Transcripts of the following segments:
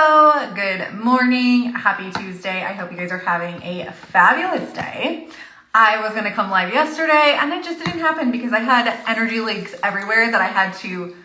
Hello, good morning, happy Tuesday. I hope you guys are having a fabulous day. I was gonna come live yesterday and it just didn't happen because I had energy leaks everywhere that I had to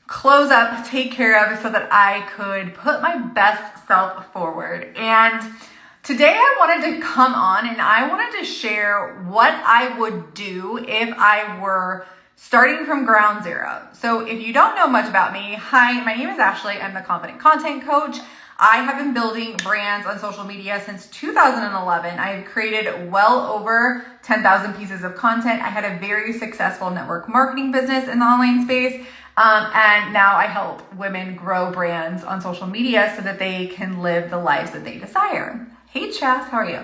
close up, take care of so that I could put my best self forward. And today I wanted to come on and I wanted to share what I would do if I were starting from ground zero. So if you don't know much about me, hi, my name is Ashley. I'm the Confident Content Coach. I have been building brands on social media since 2011. I've created well over 10,000 pieces of content. I had a very successful network marketing business in the online space. And now I help women grow brands on social media so that they can live the lives that they desire. Hey Chas, how are you?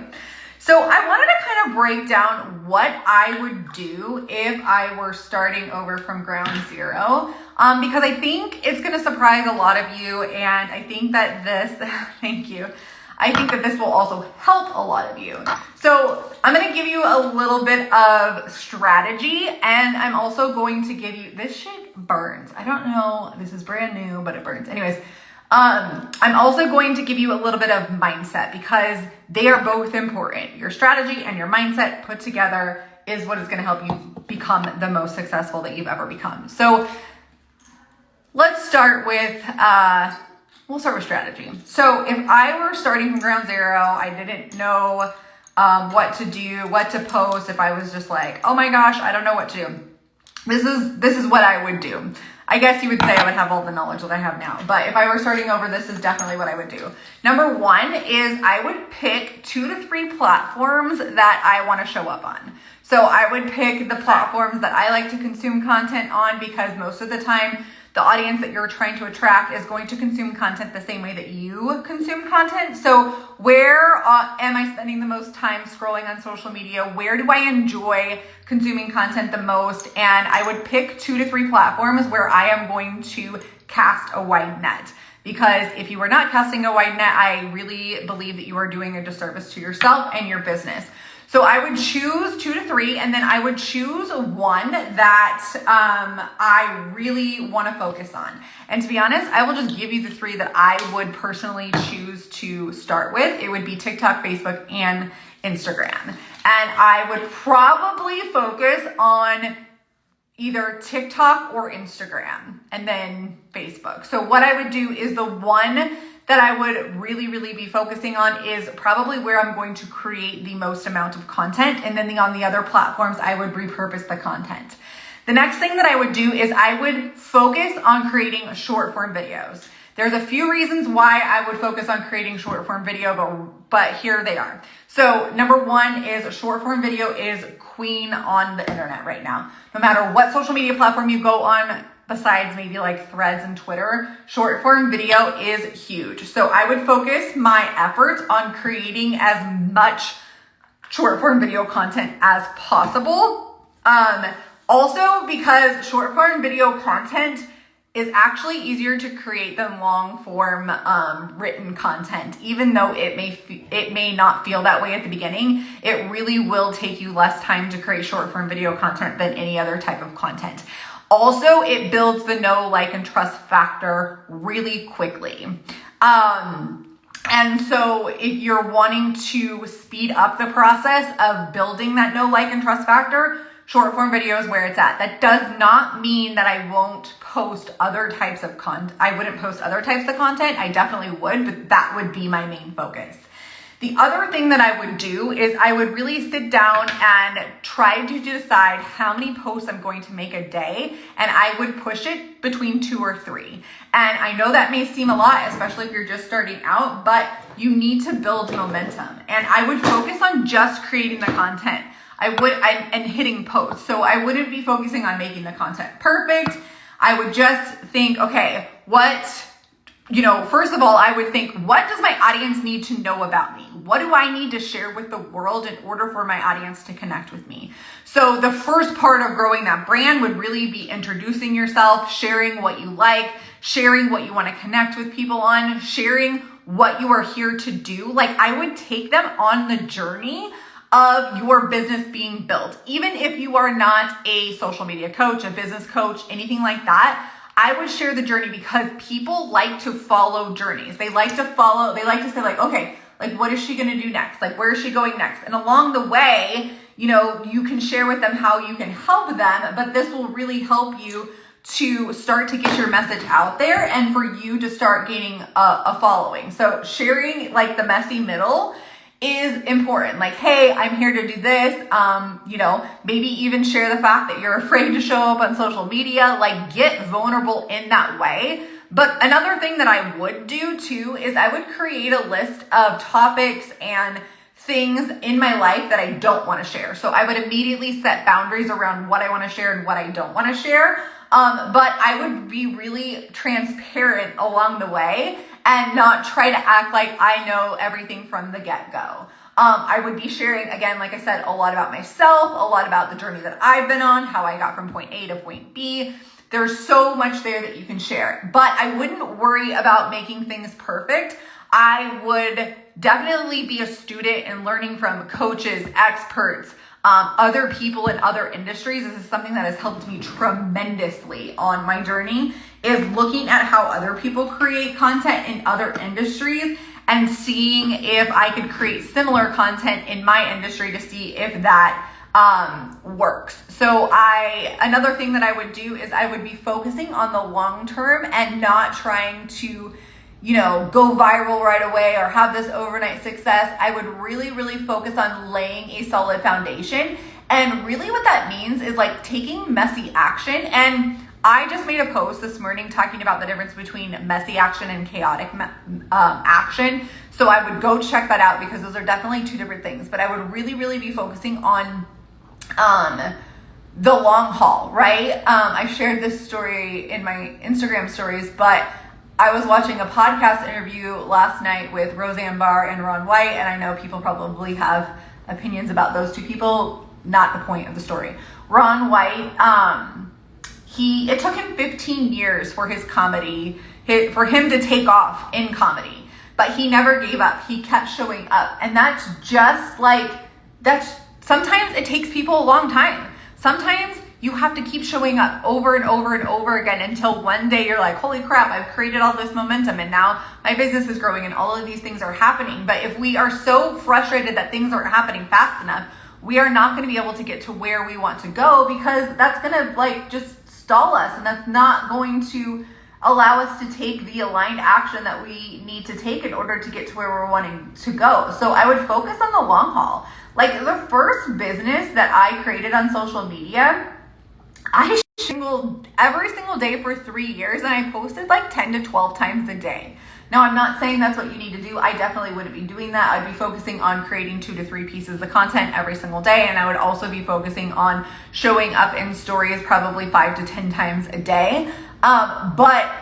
So I wanted to kind of break down what I would do if I were starting over from ground zero, because I think it's going to surprise a lot of you. And I think that this, thank you. I think that this will also help a lot of you. So I'm going to give you a little bit of strategy, and I'm also going to give you, this shit burns. I don't know, this is brand new, but it burns. Anyways, I'm also going to give you a little bit of mindset because they are both important. Your strategy and your mindset put together is what is going to help you become the most successful that you've ever become. So let's start with, we'll start with strategy. So if I were starting from ground zero, I didn't know what to do, what to post. If I was just like, oh my gosh, I don't know what to do. This is what I would do. I guess you would say I would have all the knowledge that I have now, but if I were starting over, this is definitely what I would do. Number one is I would pick 2 to 3 platforms that I want to show up on. So I would pick the platforms that I like to consume content on because most of the time, the audience that you're trying to attract is going to consume content the same way that you consume content. So where am I spending the most time scrolling on social media? Where do I enjoy consuming content the most? And I would pick 2 to 3 platforms where I am going to cast a wide net. Because if you are not casting a wide net, I really believe that you are doing a disservice to yourself and your business. So I would choose 2 to 3, and then I would choose one that I really want to focus on. And to be honest, I will just give you the 3 that I would personally choose to start with. It would be TikTok, Facebook, and Instagram. And I would probably focus on either TikTok or Instagram, and then Facebook. So what I would do is the one that I would really be focusing on is probably where I'm going to create the most amount of content. And then on the other platforms, I would repurpose the content. The next thing that I would do is I would focus on creating short form videos. There's a few reasons why I would focus on creating short form video, but here they are. So number one is short form video is queen on the internet right now. No matter what social media platform you go on, besides maybe like Threads and Twitter, short form video is huge. So I would focus my efforts on creating as much short form video content as possible. Also because short form video content is actually easier to create than long form written content. Even though it may not feel that way at the beginning, it really will take you less time to create short form video content than any other type of content. Also, it builds the know, like, and trust factor really quickly. And so if you're wanting to speed up the process of building that know, like, and trust factor, short form video is where it's at. That does not mean that I won't post other types of content. I wouldn't post other types of content. I definitely would, but that would be my main focus. The other thing that I would do is I would really sit down and try to decide how many posts I'm going to make a day, and I would push it between 2 or 3. And I know that may seem a lot, especially if you're just starting out, but you need to build momentum. And I would focus on just creating the content. And hitting post. So I wouldn't be focusing on making the content perfect. I would just think, okay, first of all, I would think, what does my audience need to know about me? What do I need to share with the world in order for my audience to connect with me? So the first part of growing that brand would really be introducing yourself, sharing what you like, sharing what you want to connect with people on, sharing what you are here to do. Like, I would take them on the journey of your business being built. Even if you are not a social media coach, a business coach, anything like that, I would share the journey because people like to follow journeys. They like to say like, okay, like what is she going to do next? Like, where is she going next? And along the way, you can share with them how you can help them, but this will really help you to start to get your message out there and for you to start gaining a following. So sharing like the messy middle is important. Like, hey, I'm here to do this. Maybe even share the fact that you're afraid to show up on social media, like get vulnerable in that way. But another thing that I would do too is I would create a list of topics and things in my life that I don't want to share. So I would immediately set boundaries around what I want to share and what I don't want to share. But I would be really transparent along the way and not try to act like I know everything from the get-go. I would be sharing, again, like I said, a lot about myself, a lot about the journey that I've been on, how I got from point A to point B. There's so much there that you can share, but I wouldn't worry about making things perfect. I would definitely be a student and learning from coaches, experts, other people in other industries. This is something that has helped me tremendously on my journey, is looking at how other people create content in other industries and seeing if I could create similar content in my industry to see if that works. So another thing that I would do is I would be focusing on the long term and not trying to go viral right away or have this overnight success. I would really, really focus on laying a solid foundation. And really what that means is like taking messy action. And I just made a post this morning talking about the difference between messy action and chaotic action. So I would go check that out because those are definitely two different things. But I would really, really be focusing on the long haul, right? I shared this story in my Instagram stories, but I was watching a podcast interview last night with Roseanne Barr and Ron White, and I know people probably have opinions about those two people, not the point of the story. Ron White, it took him 15 years for his comedy, for him to take off in comedy, but he never gave up. He kept showing up, and sometimes it takes people a long time. Sometimes you have to keep showing up over and over and over again until one day you're like, holy crap, I've created all this momentum and now my business is growing and all of these things are happening. But if we are so frustrated that things aren't happening fast enough, we are not going to be able to get to where we want to go, because that's going to just stall us, and that's not going to allow us to take the aligned action that we need to take in order to get to where we're wanting to go. So I would focus on the long haul. Like the first business that I created on social media, I every single day for 3 years, and I posted like 10 to 12 times a day. Now, I'm not saying that's what you need to do. I definitely wouldn't be doing that. I'd be focusing on creating 2 to 3 pieces of content every single day. And I would also be focusing on showing up in stories probably 5 to 10 times a day. But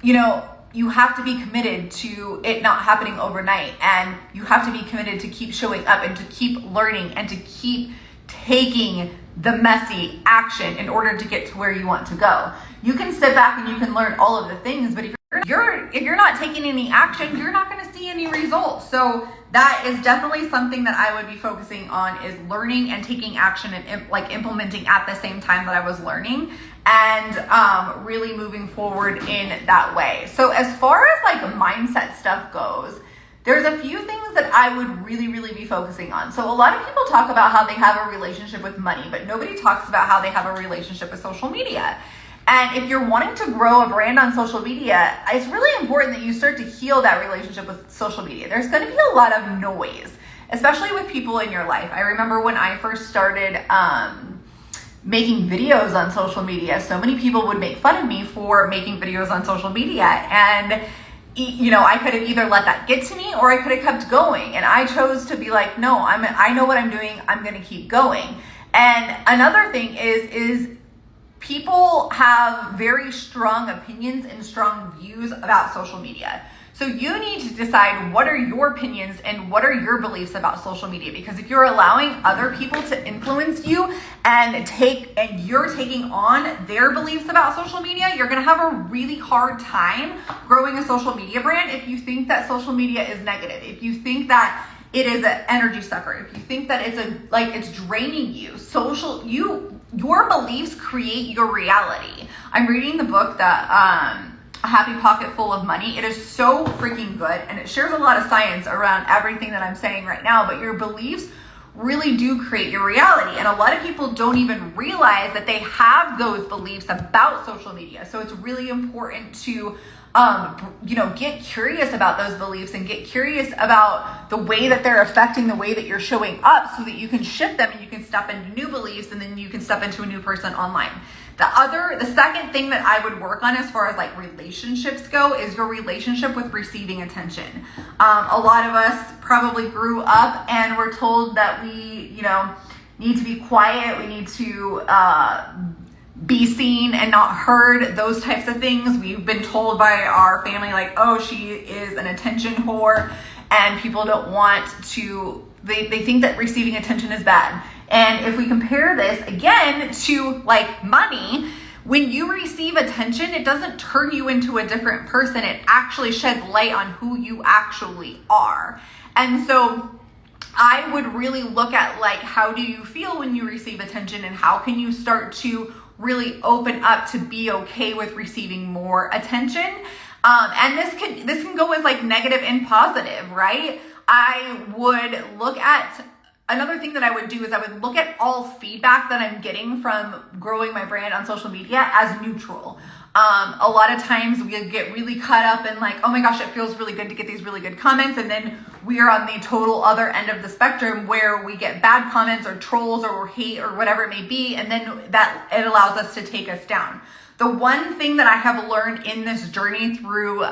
you have to be committed to it not happening overnight. And you have to be committed to keep showing up and to keep learning and to keep taking the messy action in order to get to where you want to go. You can sit back and you can learn all of the things, but if you're not taking any action, you're not going to see any results. So that is definitely something that I would be focusing on, is learning and taking action and implementing at the same time that I was learning, and really moving forward in that way. So as far as like mindset stuff goes, there's a few things that I would really, really be focusing on. So a lot of people talk about how they have a relationship with money, but nobody talks about how they have a relationship with social media. And if you're wanting to grow a brand on social media, it's really important that you start to heal that relationship with social media. There's going to be a lot of noise, especially with people in your life. I remember when I first started making videos on social media, so many people would make fun of me for making videos on social media. And I could have either let that get to me or I could have kept going. And I chose to be like, no, I know what I'm doing. I'm going to keep going. And another thing is people have very strong opinions and strong views about social media. So you need to decide what are your opinions and what are your beliefs about social media. Because if you're allowing other people to influence you and you're taking on their beliefs about social media, you're going to have a really hard time growing a social media brand if you think that social media is negative. If you think that it is an energy sucker, if you think that it's draining you, your beliefs create your reality. I'm reading the book that A Happy Pocket Full of Money. It is so freaking good, and it shares a lot of science around everything that I'm saying right now, but your beliefs really do create your reality. And a lot of people don't even realize that they have those beliefs about social media. So it's really important to get curious about those beliefs and get curious about the way that they're affecting the way that you're showing up, so that you can shift them and you can step into new beliefs, and then you can step into a new person online. The second thing that I would work on as far as like relationships go is your relationship with receiving attention. A lot of us probably grew up and were told that we, need to be quiet. We need to be seen and not heard, those types of things. We've been told by our family, like, oh, she is an attention whore, and people don't want to, they think that receiving attention is bad. And if we compare this again to like money, when you receive attention, it doesn't turn you into a different person. It actually sheds light on who you actually are. And so I would really look at like, how do you feel when you receive attention, and how can you start to really open up to be okay with receiving more attention? And this can go as like negative and positive, right? I would look at, another thing that I would do is I would look at all feedback that I'm getting from growing my brand on social media as neutral. A lot of times we get really caught up in like, oh my gosh, it feels really good to get these really good comments. And then we are on the total other end of the spectrum where we get bad comments or trolls or hate or whatever it may be. And then that it allows us to take us down. The one thing that I have learned in this journey through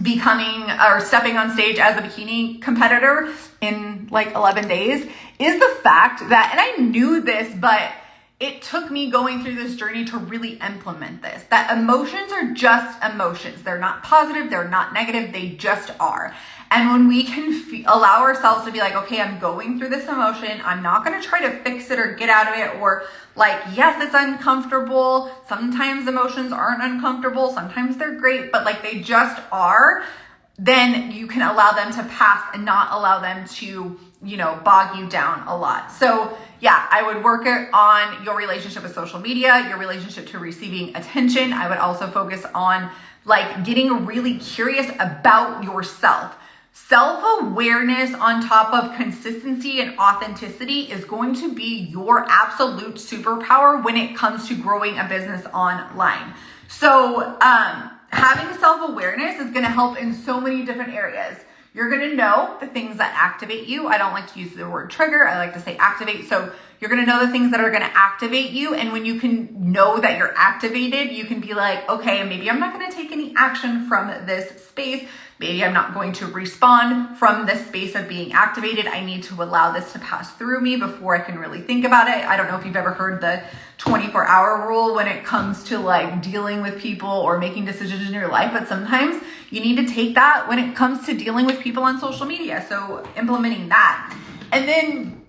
becoming or stepping on stage as a bikini competitor in like 11 days is the fact that, and I knew this, but it took me going through this journey to really implement this, that emotions are just emotions. They're not positive, they're not negative, they just are. And when we can allow ourselves to be like, okay, I'm going through this emotion, I'm not going to try to fix it or get out of it, or like, yes, it's uncomfortable. Sometimes emotions aren't uncomfortable, sometimes they're great, but like they just are. Then you can allow them to pass and not allow them to, bog you down a lot. So yeah, I would work on your relationship with social media, your relationship to receiving attention. I would also focus on like getting really curious about yourself. Self-awareness on top of consistency and authenticity is going to be your absolute superpower when it comes to growing a business online. So having self-awareness is going to help in so many different areas. You're going to know the things that activate you. I don't like to use the word trigger. I like to say activate. So you're going to know the things that are going to activate you. And when you can know that you're activated, you can be like, okay, maybe I'm not going to take any action from this space. Maybe I'm not going to respond from this space of being activated. I need to allow this to pass through me before I can really think about it. I don't know if you've ever heard the 24-hour rule when it comes to like dealing with people or making decisions in your life, but sometimes you need to take that when it comes to dealing with people on social media. So implementing that. And then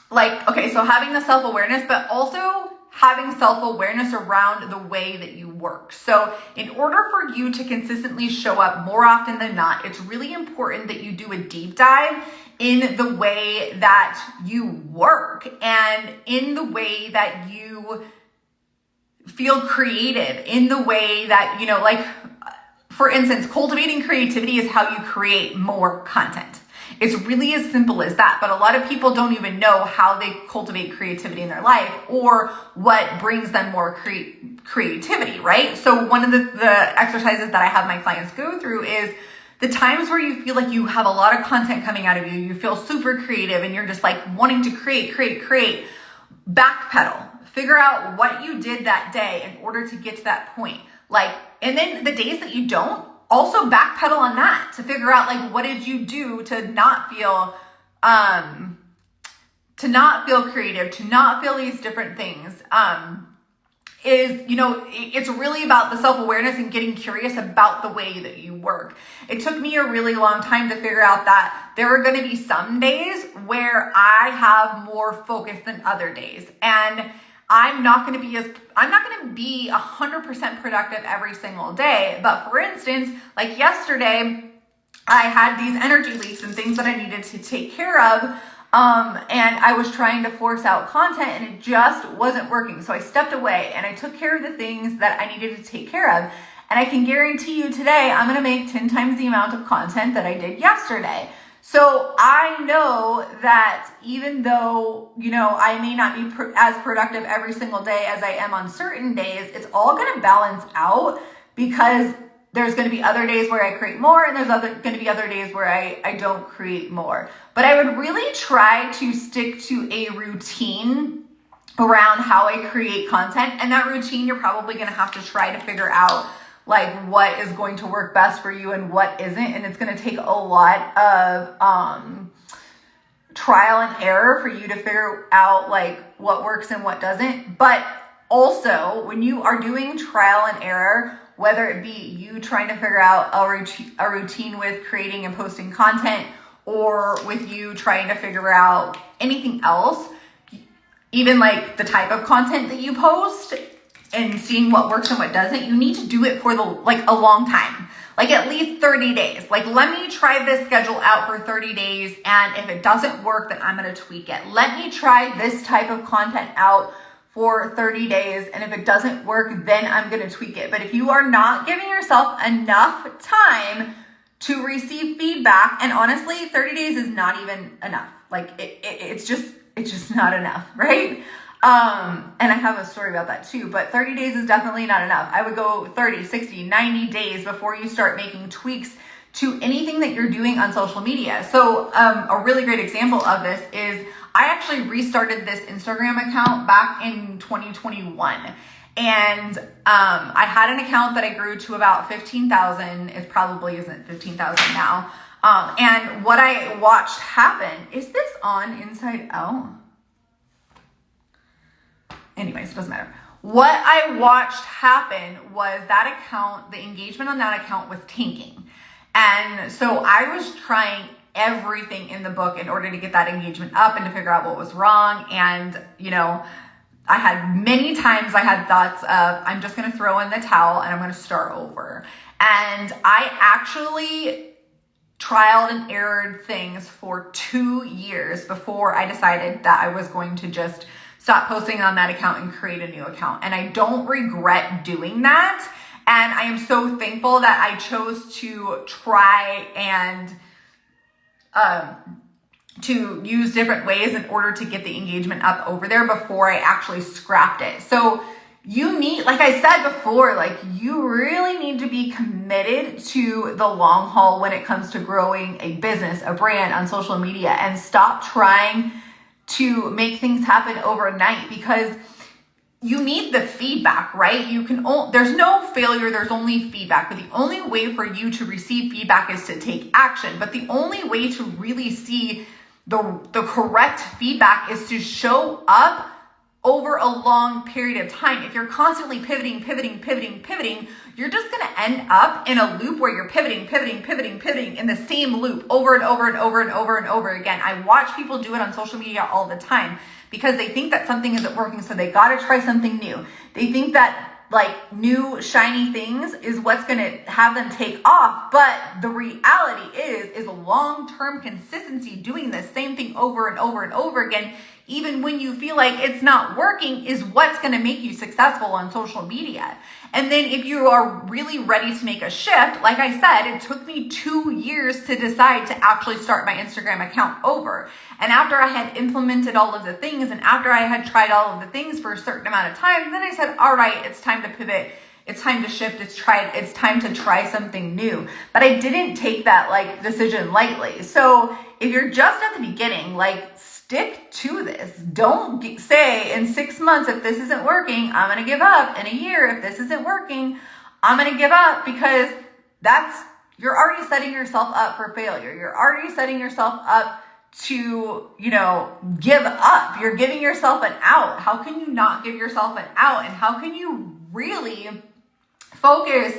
like, okay, so having the self-awareness, but also having self-awareness around the way that you work. So in order for you to consistently show up more often than not, it's really important that you do a deep dive in the way that you work and in the way that you feel creative, in the way that, like, for instance, cultivating creativity is how you create more content. It's really as simple as that. But a lot of people don't even know how they cultivate creativity in their life or what brings them more creativity, right? So one of the exercises that I have my clients go through is the times where you feel like you have a lot of content coming out of you, you feel super creative and you're just like wanting to create, backpedal, figure out what you did that day in order to get to that point. Like, and then the days that you don't, also backpedal on that to figure out like, what did you do to not feel creative, to not feel these different things. It's really about the self-awareness and getting curious about the way that you work. It took me a really long time to figure out that there are going to be some days where I have more focus than other days. And I'm not going to be 100% productive every single day. But for instance, like yesterday, I had these energy leaks and things that I needed to take care of. And I was trying to force out content and it just wasn't working. So I stepped away and I took care of the things that I needed to take care of. And I can guarantee you today, I'm going to make 10 times the amount of content that I did yesterday. So I know that even though, I may not be as productive every single day as I am on certain days, it's all going to balance out, because there's going to be other days where I create more and there's going to be other days where I don't create more. But I would really try to stick to a routine around how I create content. And that routine, you're probably going to have to try to figure out like what is going to work best for you and what isn't. And it's going to take a lot of trial and error for you to figure out like what works and what doesn't. But also, when you are doing trial and error, whether it be you trying to figure out a routine with creating and posting content, or with you trying to figure out anything else, even like the type of content that you post and seeing what works and what doesn't, you need to do it for a long time, like at least 30 days. Like, let me try this schedule out for 30 days. And if it doesn't work, then I'm going to tweak it. Let me try this type of content out for 30 days. And if it doesn't work, then I'm going to tweak it. But if you are not giving yourself enough time to receive feedback, and honestly, 30 days is not even enough. Like it's just not enough, right? And I have a story about that too, but 30 days is definitely not enough. I would go 30, 60, 90 days before you start making tweaks to anything that you're doing on social media. So a really great example of this is I actually restarted this Instagram account back in 2021. And I had an account that I grew to about 15,000. It probably isn't 15,000 now. And what I watched happen, is this on Inside Out? Anyways, it doesn't matter. What I watched happen was that account, the engagement on that account was tanking. And so I was trying everything in the book in order to get that engagement up and to figure out what was wrong. And, I had many times I had thoughts of, I'm just going to throw in the towel and I'm going to start over. And I actually trialed and errored things for 2 years before I decided that I was going to just stop posting on that account and create a new account. And I don't regret doing that. And I am so thankful that I chose to try and to use different ways in order to get the engagement up over there before I actually scrapped it. So you need, like I said before, like you really need to be committed to the long haul when it comes to growing a business, a brand on social media, and stop trying to make things happen overnight, because you need the feedback, right? There's no failure, there's only feedback. But the only way for you to receive feedback is to take action. But the only way to really see the correct feedback is to show up over a long period of time. If you're constantly pivoting, you're just going to end up in a loop where you're pivoting in the same loop over and over again. I watch people do it on social media all the time because they think that something isn't working, so they got to try something new. They think that like new shiny things is what's going to have them take off. But the reality is long-term consistency, doing the same thing over and over again, even when you feel like it's not working, is what's going to make you successful on social media. And then if you are really ready to make a shift, like I said, it took me 2 years to decide to actually start my Instagram account over. And after I had implemented all of the things and after I had tried all of the things for a certain amount of time, then I said, all right, it's time to pivot. It's time to shift. It's time to try something new. But I didn't take that decision lightly. So if you're just at the beginning, stick to this. Don't say in 6 months, if this isn't working, I'm going to give up. In a year, if this isn't working, I'm going to give up, because you're already setting yourself up for failure. You're already setting yourself up to, give up. You're giving yourself an out. How can you not give yourself an out? And how can you really focus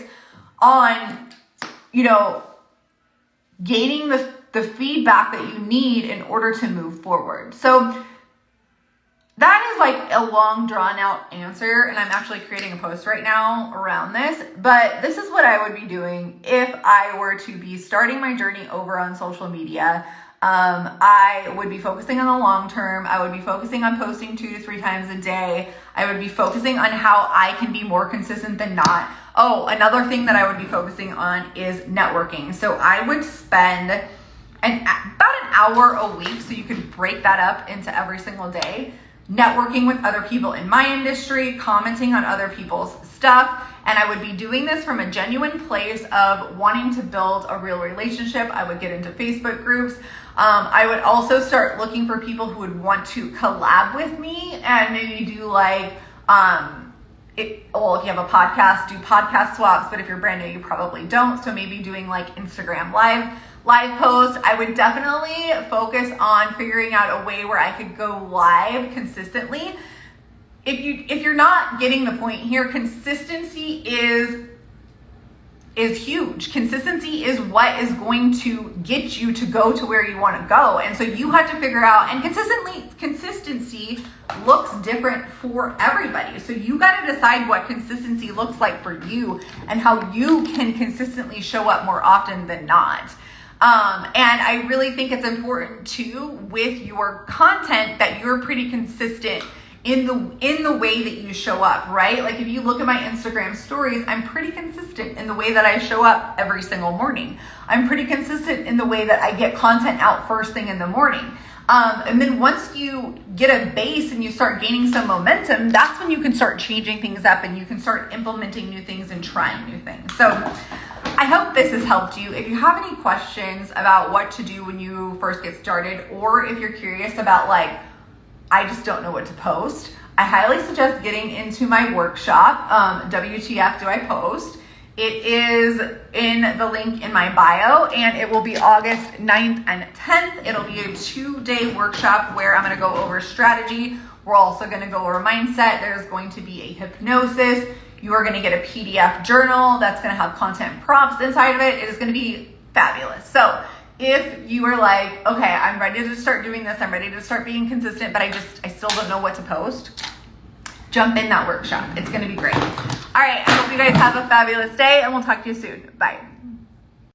on, gaining the feedback that you need in order to move forward? So that is a long drawn out answer, and I'm actually creating a post right now around this, but this is what I would be doing if I were to be starting my journey over on social media. I would be focusing on the long term. I would be focusing on posting 2 to 3 times a day. I would be focusing on how I can be more consistent than not. Oh, another thing that I would be focusing on is networking. So I would spend about an hour a week, so you could break that up into every single day, networking with other people in my industry, commenting on other people's stuff. And I would be doing this from a genuine place of wanting to build a real relationship. I would get into Facebook groups. I would also start looking for people who would want to collab with me and maybe do like, if you have a podcast, do podcast swaps. But if you're brand new, you probably don't. So maybe doing like Instagram live posts. I would definitely focus on figuring out a way where I could go live consistently. If you're not getting the point here, consistency is huge. Consistency is what is going to get you to go to where you want to go. And so you have to figure out, and consistency looks different for everybody. So you got to decide what consistency looks like for you and how you can consistently show up more often than not. And I really think it's important too with your content that you're pretty consistent in the way that you show up, right? Like if you look at my Instagram stories, I'm pretty consistent in the way that I show up every single morning. I'm pretty consistent in the way that I get content out first thing in the morning. And then once you get a base and you start gaining some momentum, that's when you can start changing things up and you can start implementing new things and trying new things. So I hope this has helped you. If you have any questions about what to do when you first get started, or if you're curious about like, I just don't know what to post, I highly suggest getting into my workshop, WTF Do I Post? It is in the link in my bio, and it will be August 9th and 10th. It'll be a 2-day workshop where I'm going to go over strategy. We're also going to go over mindset. There's going to be a hypnosis. You are going to get a PDF journal that's going to have content prompts inside of it. It is going to be fabulous. So if you are like, okay, I'm ready to start doing this, I'm ready to start being consistent, but I still don't know what to post, jump in that workshop. It's going to be great. All right, I hope you guys have a fabulous day, and we'll talk to you soon. Bye.